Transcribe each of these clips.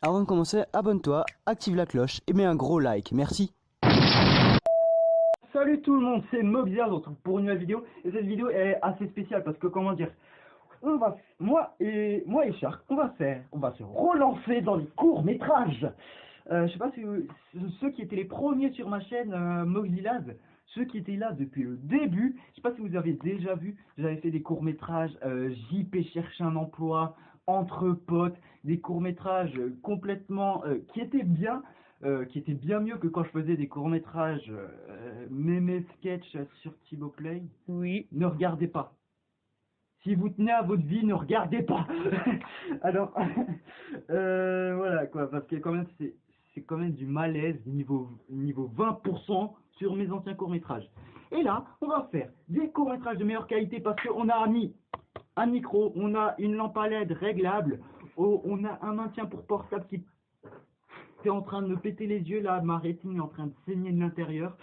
Avant de commencer, abonne-toi, active la cloche et mets un gros like, merci. Salut tout le monde, c'est Moxia, on se retrouve pour une nouvelle vidéo. Et cette vidéo est assez spéciale parce que, comment dire, moi et Shark, on va se relancer dans les courts-métrages. Je sais pas si ceux qui étaient les premiers sur ma chaîne Moxilaz, ceux qui étaient là depuis le début, je sais pas si vous avez déjà vu, j'avais fait des courts-métrages JP cherche un emploi, entre potes, des courts-métrages complètement qui étaient bien mieux que quand je faisais des courts-métrages mémé sketch sur Thibaut Play. Oui. Ne regardez pas. Si vous tenez à votre vie, ne regardez pas. Alors, voilà quoi, parce que quand même c'est quand même du malaise niveau 20% sur mes anciens courts-métrages. Et là, on va faire des courts-métrages de meilleure qualité parce qu'on a mis un micro, on a une lampe à LED réglable, on a un maintien pour portable qui est en train de me péter les yeux là, ma rétine est en train de saigner de l'intérieur.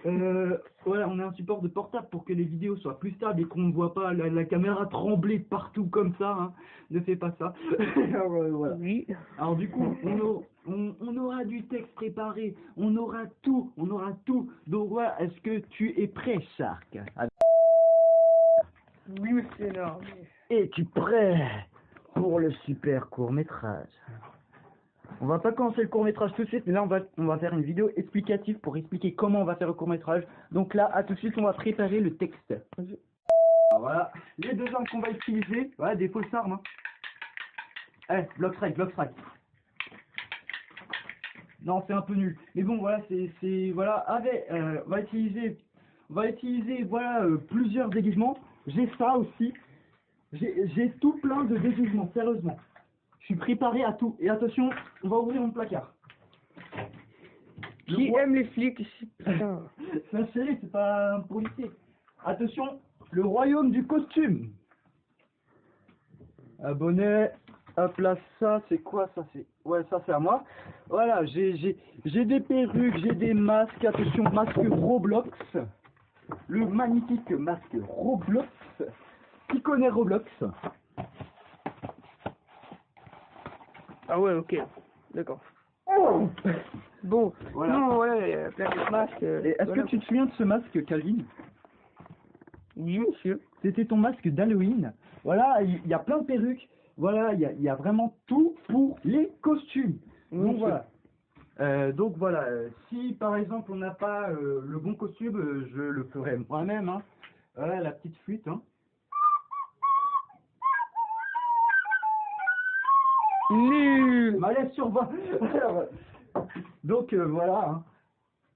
Voilà, on a un support de portable pour que les vidéos soient plus stables et qu'on ne voit pas la caméra trembler partout comme ça, hein. Ne fais pas ça. Alors, voilà. Oui. Alors du coup, on aura du texte préparé, on aura tout. Donc voilà, est-ce que tu es prêt, Shark? Oui, monsieur énorme. Es-tu prêt pour le super court-métrage? On va pas commencer le court-métrage tout de suite, mais là on va faire une vidéo explicative pour expliquer comment on va faire le court-métrage. Donc là, à tout de suite, on va préparer le texte. Alors voilà, les deux armes qu'on va utiliser, voilà, des fausses armes. Hein. Block strike. Non, c'est un peu nul. Mais bon, voilà, voilà, on va utiliser, voilà, plusieurs déguisements. J'ai ça aussi. J'ai tout plein de déguisements, sérieusement. Je suis préparé à tout. Et attention, on va ouvrir mon placard. Qui aime les flics ici? Putain. C'est un shérif, c'est pas un policier. Attention, le royaume du costume. Abonné. Hop là, ça c'est quoi? Ça c'est... Ouais, ça c'est à moi. Voilà, j'ai des perruques, j'ai des masques. Attention, masque Roblox. Le magnifique masque Roblox. Qui connaît Roblox? Ah ouais, ok. D'accord. Oh Bon, voilà. non, voilà, il y a plein de masques. Et est-ce voilà. que tu te souviens de ce masque, Calvin? Oui, monsieur. C'était ton masque d'Halloween. Voilà, il y a plein de perruques. Voilà, il y a vraiment tout pour les costumes. Oui, Donc voilà, si par exemple on n'a pas le bon costume, je le ferai moi-même. Hein. Voilà la petite flûte. Hein. Nul. Malaise sur 20. Donc voilà. Hein.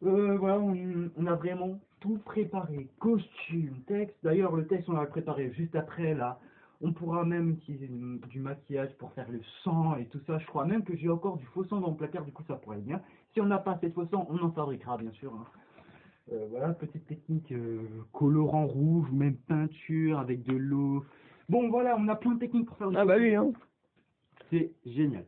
Voilà, on a vraiment tout préparé. Costume, texte. D'ailleurs, le texte, on va le préparer juste après, là. On pourra même utiliser du maquillage pour faire le sang et tout ça. Je crois même que j'ai encore du faux sang dans le placard, du coup, ça pourrait être bien. Si on n'a pas assez de faux sang, on en fabriquera, bien sûr. Hein. Voilà, petite technique colorant rouge ou même peinture avec de l'eau. Bon, voilà, on a plein de techniques pour faire Ah bah oui, hein. C'est génial.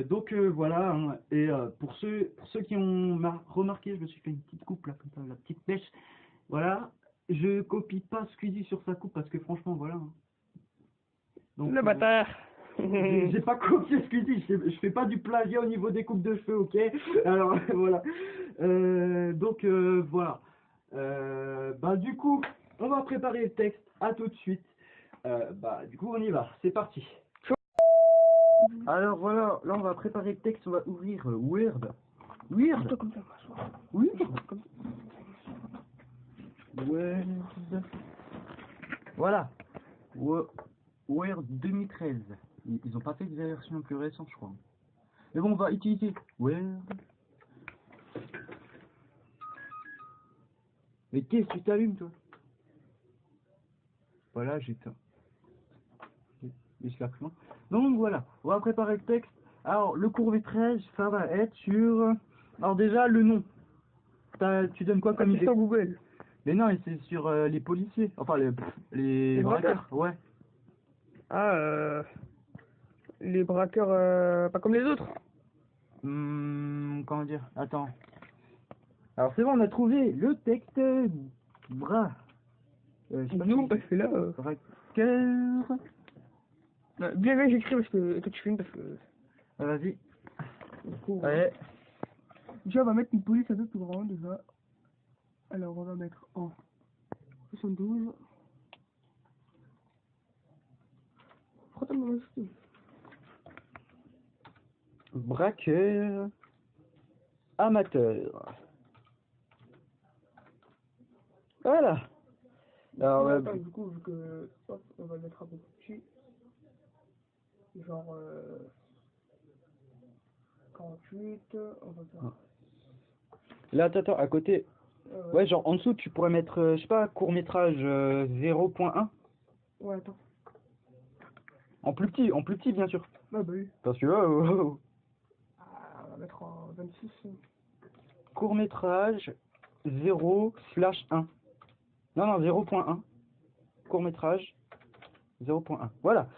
Donc voilà, hein, et pour ceux qui ont remarqué, je me suis fait une petite coupe là, comme ça, la petite pêche. Voilà, je copie pas Squeezie sur sa coupe parce que franchement, voilà. Hein. Donc, Le bâtard. j'ai pas copié Squeezie, je fais pas du plagiat au niveau des coupes de cheveux, ok? Alors voilà. Donc voilà. Bah du coup, on va préparer le texte. À tout de suite. Bah du coup, on y va. C'est parti. Alors voilà, là on va préparer le texte, on va ouvrir Word. Word. Comme ça, Word. Word. Voilà. Word 2013. Ils ont pas fait des versions plus récentes, je crois. Mais bon, on va utiliser Word. Mais qu'est-ce que tu t'allumes, toi? Voilà, j'éteins. Donc voilà, on va préparer le texte. Alors, le court-métrage, ça va être sur... Alors déjà, le nom. Tu donnes quoi comme idée? sur Google. Mais non, c'est sur les policiers. Enfin, les braqueurs. Ouais. Ah, les braqueurs, pas comme les autres. Comment dire? Attends. Alors c'est bon, on a trouvé le texte bras. Je sais pas Non, si- parce que là, braqueur. bien j'écris parce que toi tu filmes parce que Vas-y. du coup, Ouais. déjà on va mettre une police un peu plus grande déjà. Alors on va mettre en 72. Pourquoi t'as mon acheté? Braqueur amateur. Voilà. Alors, Attends, du coup, vu que hop, on va le mettre un peu plus petit. Genre 48, on va faire. là, attends, à côté. Ouais, genre en dessous, tu pourrais mettre, je sais pas, court-métrage 0.1. Ouais, attends. En plus petit, bien sûr. Ah bah oui. Parce que Ah, on va mettre en 26. court-métrage 0/1. Non, 0.1. Court-métrage 0.1. Voilà.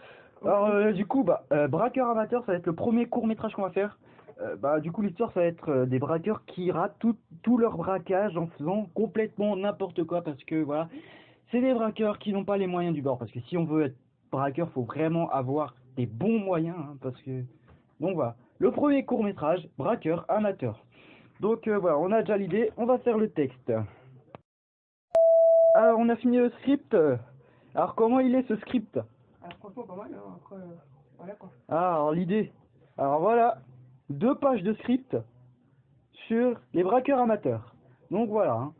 Alors, du coup, braqueur amateur, ça va être le premier court-métrage qu'on va faire. Du coup, l'histoire, ça va être des braqueurs qui ratent tout leur braquage en faisant complètement n'importe quoi. Parce que, voilà, c'est des braqueurs qui n'ont pas les moyens du bord. Parce que si on veut être braqueur, faut vraiment avoir des bons moyens. Hein, parce que... Donc, voilà. Le premier court-métrage, braqueur amateur. Donc, voilà, on a déjà l'idée. On va faire le texte. Alors, on a fini le script. Alors, comment il est, ce script? Alors, franchement, pas mal, hein. Après, voilà quoi. Ah, alors l'idée. Alors voilà, 2 pages de script sur les braqueurs amateurs. Donc voilà. Hein.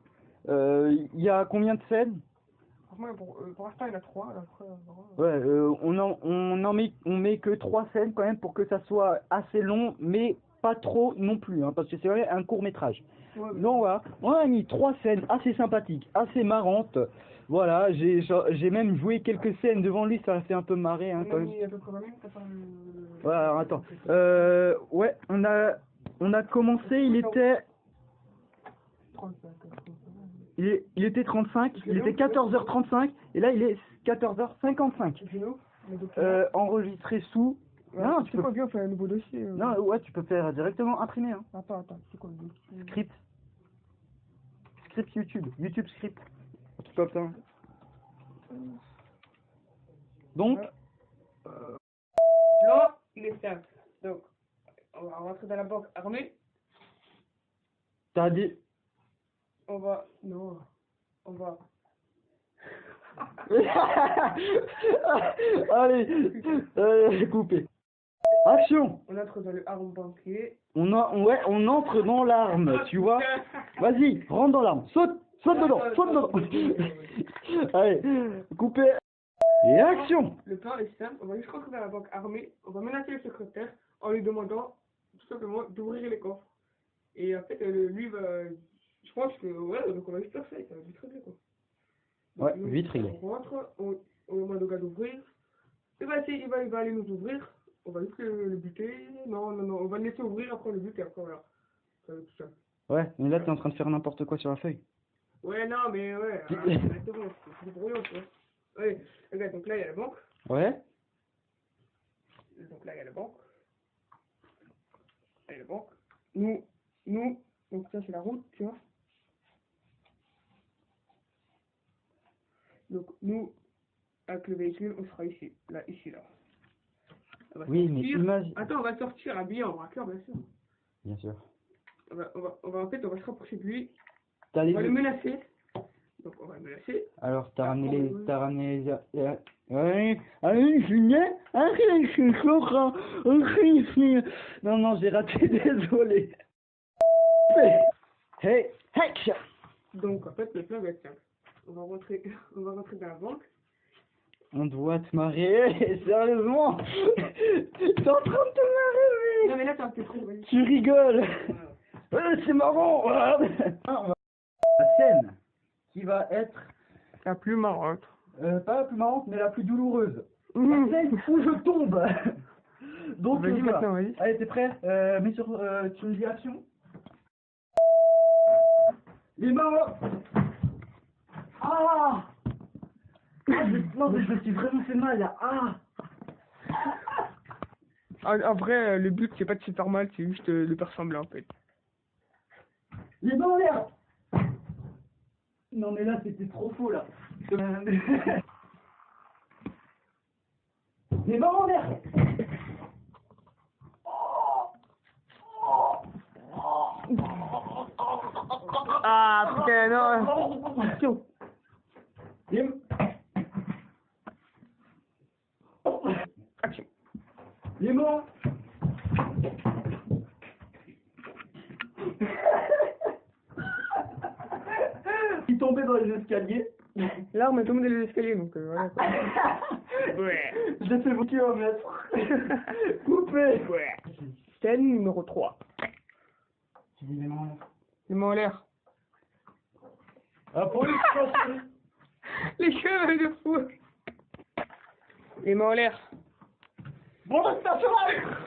Il y a combien de scènes? Franchement, pour l'instant, il y en a 3. Après, Ouais, on met que 3 scènes quand même pour que ça soit assez long, mais pas trop non plus, hein, parce que c'est vrai un court métrage. ouais, mais... Donc voilà, on a mis 3 scènes assez sympathiques, assez marrantes. Voilà, j'ai même joué quelques scènes devant lui, ça a fait un peu marrer. Hein, On quand a même. mis à peu près 20 minutes, t'as pas Ouais, alors attends. Ouais, on a commencé, il était 35. il était 35, il était 14h35 et là il est 14h55. Enregistré sous. Non, tu c'est peux. quoi bien, on fait un nouveau dossier. Non, ouais, tu peux faire directement imprimer. Hein. Attends, c'est quoi le dossier? Script. Script YouTube. YouTube script. Un truc comme ça. Donc, Là, il est simple. Donc, on va rentrer dans la banque armée. t'as dit. On va... Non. On va... Allez, coupé. Action. On entre dans le arme banquier. On entre dans l'arme, tu vois. Vas-y, rentre dans l'arme. Saute dedans. Allez, coupé. Et action. Le plan est simple. On va juste rentrer dans la banque armée. On va menacer le secrétaire en lui demandant tout simplement d'ouvrir les coffres. Et en fait, lui va... Je pense que... Ouais, donc on va juste faire ça. Ça va vite régler, quoi. Donc, Ouais, vite réglé. On rentre, on demande au gars d'ouvrir. Il va aller nous ouvrir. On va juste le buter. Non, on va le laisser ouvrir, après le buter, après voilà. Ça va être tout ça. Ouais, mais là t'es en train de faire n'importe quoi sur la feuille. Ouais, non, mais ouais, c'est bon, c'est brouillon, tu vois. Ouais, regarde, donc là il y a la banque. Ouais. Donc là il y a la banque. Là il y a la banque. Nous, donc ça c'est la route, tu vois. Donc nous, avec le véhicule, on sera ici, là. On va Oui, mais sortir. imagine. Attends, on va sortir habillé en braqueur, bien sûr. Bien sûr. On va se rapprocher de lui. T'as On les va le deux. menacer. Donc on va le menacer. Alors t'as ramené les. Ouais. Allez, Julien. Arrête, je suis Florent. Non, j'ai raté. Désolé. Hey, action. Donc en fait, le plan va être simple. On va rentrer dans la banque. On doit te marier, sérieusement. T'es en train de te marrer, Non mais là t'es un peu trop. tu rigoles. C'est marrant. La scène qui va être La plus marrante. pas la plus marrante, mais la plus douloureuse. La scène où je tombe. Donc Vas-y voilà. maintenant, vas-y. Allez, t'es prêt? Mets sur, tu me dis action. Les mains. Ah. Non, mais je me suis vraiment fait mal là. Ah. En vrai, le but c'est pas de se faire mal, c'est juste de faire semblant en fait. Les mains en l'air. Non mais là c'était trop faux là. Les mains en l'air. Ah putain, non. Action. Les... Action. Les mains. Il tombait dans les escaliers. L'arme est tombée dans les escaliers, donc voilà. Ouais. J'ai fait vos kilomètres. Coupé. Ouais. Scène numéro 3. J'ai dit les mains en l'air. Les mains en l'air. Ah, pour les Les cheveux de fou. Les mains en l'air. Bon, le national.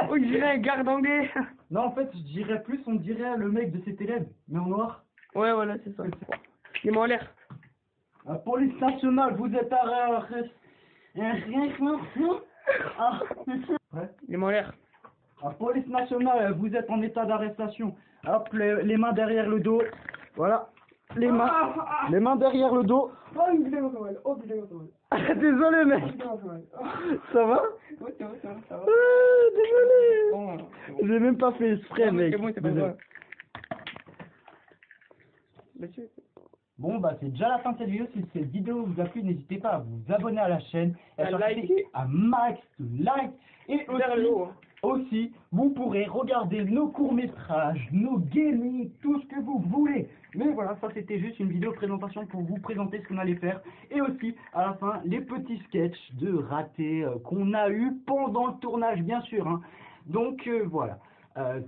On dirait un garde anglais. Non, en fait, je dirais plus, on dirait le mec de cet élève, mais en noir. Ouais, voilà, c'est ça. Les mains en l'air. La police nationale, vous êtes à... Ah. Ouais. Les mains en l'air. La police nationale, vous êtes en état d'arrestation. Hop, les mains derrière le dos. Voilà. Les mains derrière le dos. Oh, putain, ça mal. Oh, putain, ça mal. Désolé, mec. Putain, ça mal. Ça va? Ouais, ça va, ça va, ça va. Désolé. Bon, c'est bon. J'ai même pas fait exprès, Non, mais mec. c'est bon, c'est pas Désolé. grave. Monsieur. Bon, bah, c'est déjà la fin de cette vidéo. Si cette vidéo vous a plu, n'hésitez pas à vous abonner à la chaîne. Et À liker. à max de likes. Et Vers le haut, hein. aussi, vous pourrez regarder nos courts-métrages, nos gaming, tout ce que vous voulez. Mais voilà, ça c'était juste une vidéo présentation pour vous présenter ce qu'on allait faire. Et aussi, à la fin, les petits sketchs de ratés qu'on a eu pendant le tournage, bien sûr. Hein. Donc voilà.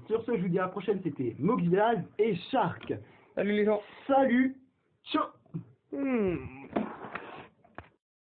Sur ce, je vous dis à la prochaine. C'était Moxdaz et Shark. Salut les gens. Salut. Ciao.